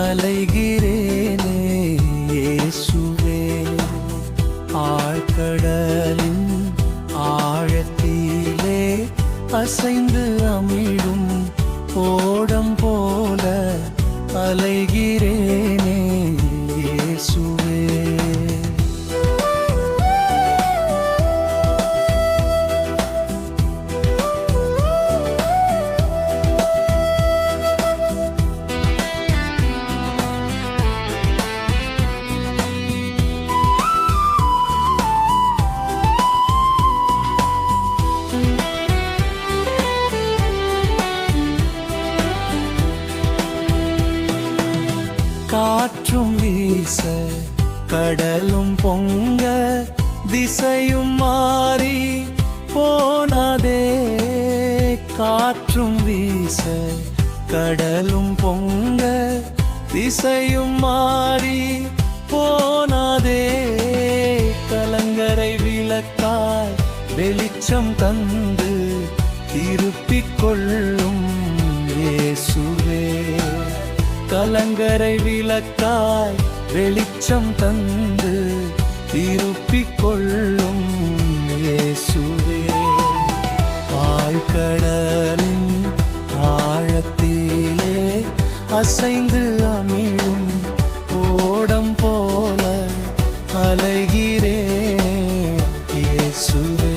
அலைகிறேனே இயேசுவே. ஆழ்கடலின் ஆழத்திலே அசைந்து அமிழும் ஓடம் போல அலைகிறேனே இயேசுவே. காற்றும் வீச கடலும் பொங்க திசையும் மாறி போனதே. காற்றும் வீச கடலும் பொங்க திசையும் மாறி போனதே. கலங்கரை விளக்காய் வெளிச்சம் தந்து திருப்பிக் கொள்ளும் இயேசுவே. கலங்கரை விளக்காய் வெளிச்சம் தந்து திருப்பிக் கொள்ளும் இயேசுவே. ஆழ்கடலின் ஆழத்திலே அசைந்து அமிழும் ஓடம் போல அலைகிறேன் இயேசுவே.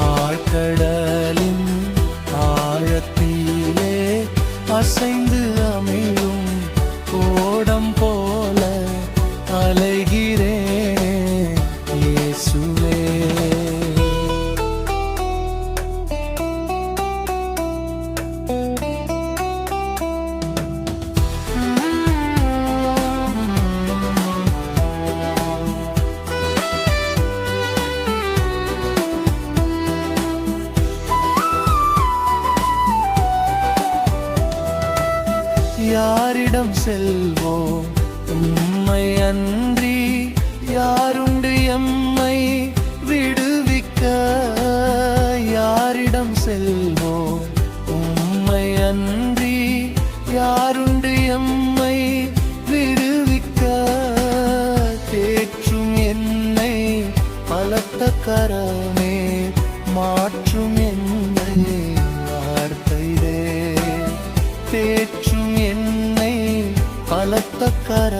ஆழ்கடலின் ஆழத்திலே அசைந்து அமிழும் ஓடம் போல அலைகிறேன் இயேசுவே. யாரிடம் செல்வோம் உம்மை அன்றி யாருண்டு எம்மை விடுவிக்க. யாரிடம் செல்வோம் உம்மை அன்றி யாருண்டு எம்மை விடுவிக்க. தேற்றும் என்னை பலத்த கரமே மாற்றும் என்னை வார்த்தையிலே. தேற்றும் என்னை பலத்த கர